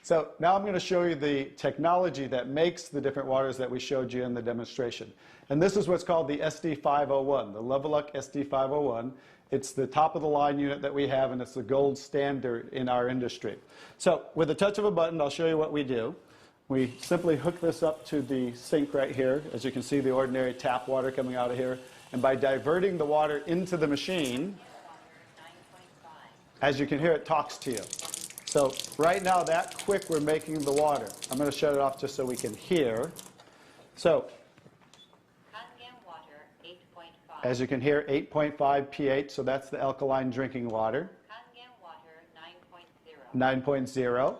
So now I'm going to show you the technology that makes the different waters that we showed you in the demonstration. And this is what's called the SD501, the Leveluk SD501. It's the top of the line unit that we have, and it's the gold standard in our industry. So with the touch of a button, I'll show you what we do. We simply hook this up to the sink right here. As you can see, the ordinary tap water coming out of here. And by diverting the water into the machine, as you can hear, it talks to you. So right now, that quick, we're making the water. I'm going to shut it off just so we can hear. So Kangen Water 8.5. as you can hear, 8.5 pH, so that's the alkaline drinking water. Kangen Water 9.0. 9.0 Kangen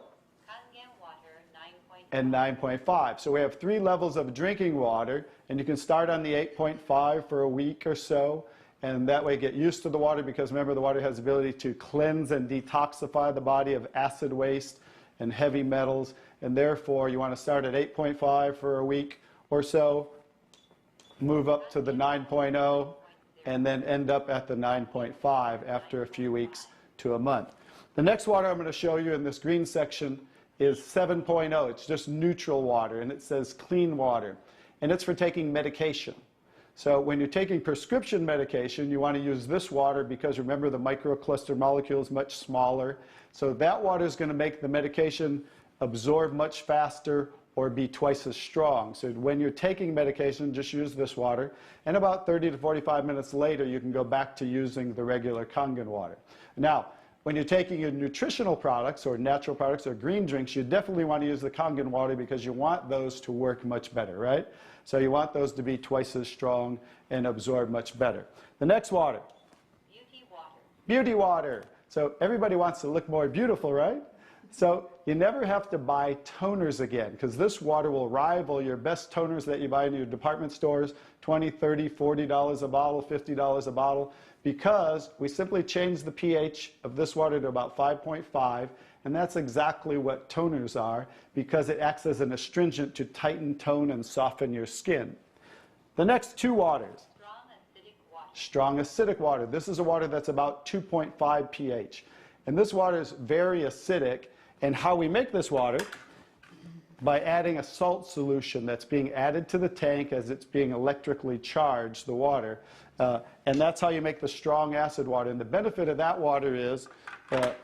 Water 9.5. and 9.5. So we have 3 levels of drinking water, and you can start on the 8.5 for a week or so. And that way get used to the water, because remember, the water has the ability to cleanse and detoxify the body of acid waste and heavy metals. And therefore, you want to start at 8.5 for a week or so, move up to the 9.0, and then end up at the 9.5 after a few weeks to a month. The next water I'm going to show you in this green section is 7.0. It's just neutral water, and it says clean water. And it's for taking medication. So when you're taking prescription medication, you want to use this water because, remember, the microcluster molecule is much smaller. So that water is going to make the medication absorb much faster or be twice as strong. So when you're taking medication, just use this water. And about 30 to 45 minutes later, you can go back to using the regular Kangen water. Now, when you're taking your nutritional products or natural products or green drinks, you definitely want to use the Kangen water because you want those to work much better, right? So you want those to be twice as strong and absorb much better. The next water. Beauty water. Beauty water. So everybody wants to look more beautiful, right? So you never have to buy toners again, because this water will rival your best toners that you buy in your department stores, $20, $30, $40 a bottle, $50 a bottle, because we simply change the pH of this water to about 5.5, and that's exactly what toners are, because it acts as an astringent to tighten, tone, and soften your skin. The next 2 waters. Strong acidic water. Strong acidic water. This is a water that's about 2.5 pH. And this water is very acidic. And how we make this water? By adding a salt solution that's being added to the tank as it's being electrically charged, the water. And that's how you make the strong acid water. And the benefit of that water is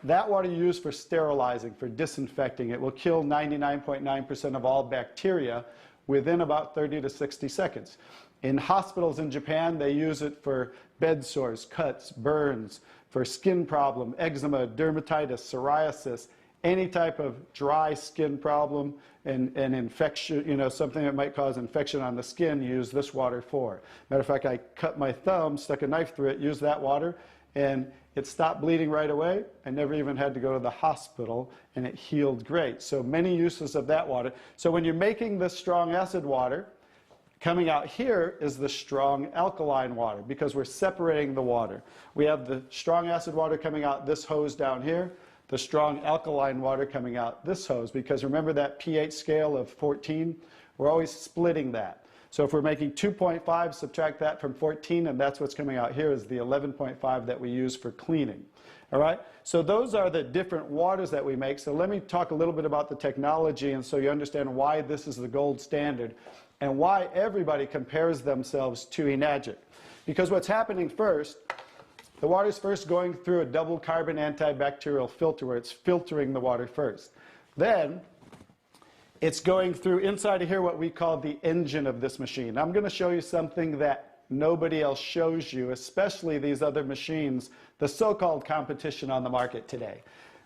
that water you use for sterilizing, for disinfecting. It will kill 99.9% of all bacteria within about 30 to 60 seconds. In hospitals in Japan, they use it for bed sores, cuts, burns, for skin problem, eczema, dermatitis, psoriasis, any type of dry skin problem and infection, you know, something that might cause infection on the skin, use this water for. Matter of fact, I cut my thumb, stuck a knife through it, used that water, and it stopped bleeding right away. I never even had to go to the hospital, and it healed great. So many uses of that water. So when you're making this strong acid water, coming out here is the strong alkaline water, because we're separating the water. We have the strong acid water coming out this hose down here, the strong alkaline water coming out this hose, because remember that pH scale of 14? We're always splitting that. So if we're making 2.5, subtract that from 14, and that's what's coming out here is the 11.5 that we use for cleaning. All right? So those are the different waters that we make. So let me talk a little bit about the technology, and so you understand why this is the gold standard and why everybody compares themselves to Enagic. Because what's happening first, the water is first going through a double carbon antibacterial filter where it's filtering the water first. Then it's going through inside of here what we call the engine of this machine. I'm going to show you something that nobody else shows you, especially these other machines, the so-called competition on the market today.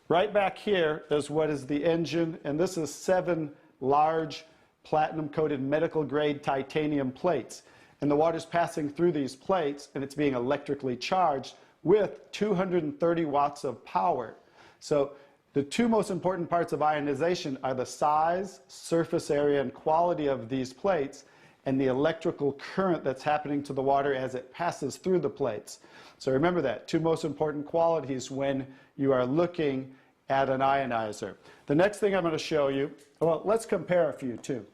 Right back here is what is the engine, and this is 7 large platinum-coated medical-grade titanium plates. And the water's passing through these plates, and it's being electrically charged with 230 watts of power. So the 2 most important parts of ionization are the size, surface area, and quality of these plates, and the electrical current that's happening to the water as it passes through the plates. So remember that, 2 most important qualities when you are looking at an ionizer. The next thing I'm going to show you, well, let's compare a few too.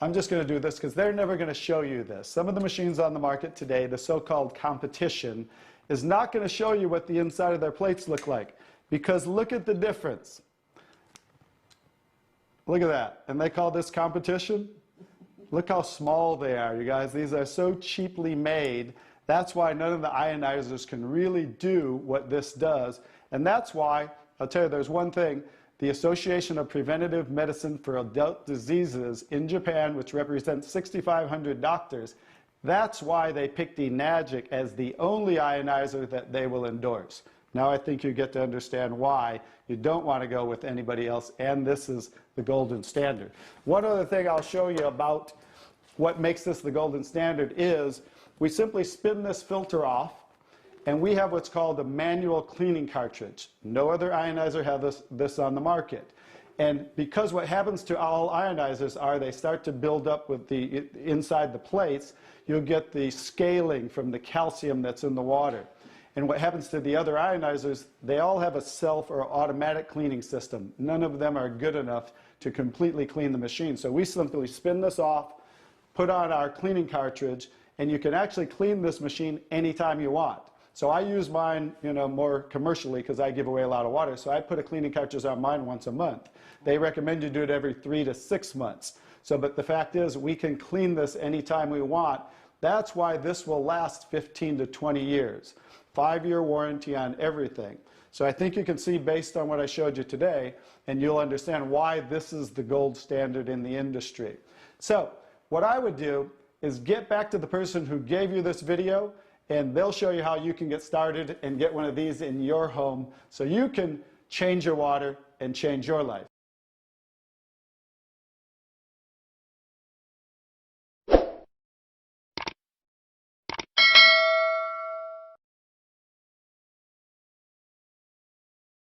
I'm just going to do this because they're never going to show you this. Some of the machines on the market today, the so-called competition, is not going to show you what the inside of their plates look like, because look at the difference. Look at that. And they call this competition? Look how small they are, you guys. These are so cheaply made. That's why none of the ionizers can really do what this does. And that's why, I'll tell you, there's one thing. The Association of Preventive Medicine for Adult Diseases in Japan, which represents 6,500 doctors, that's why they picked Enagic as the only ionizer that they will endorse. Now I think you get to understand why you don't want to go with anybody else, and this is the golden standard. One other thing I'll show you about what makes this the golden standard is we simply spin this filter off, and we have what's called a manual cleaning cartridge. No other ionizer has this on the market. And because what happens to all ionizers are they start to build up with the inside the plates, you'll get the scaling from the calcium that's in the water. And what happens to the other ionizers, they all have a self or automatic cleaning system. None of them are good enough to completely clean the machine. So we simply spin this off, put on our cleaning cartridge, and you can actually clean this machine anytime you want. So I use mine, more commercially because I give away a lot of water. So I put a cleaning cartridge on mine once a month. They recommend you do it every 3 to 6 months. But the fact is, we can clean this anytime we want. That's why this will last 15 to 20 years. 5-year warranty on everything. So I think you can see based on what I showed you today, and you'll understand why this is the gold standard in the industry. So what I would do is get back to the person who gave you this video, and they'll show you how you can get started and get one of these in your home so you can change your water and change your life.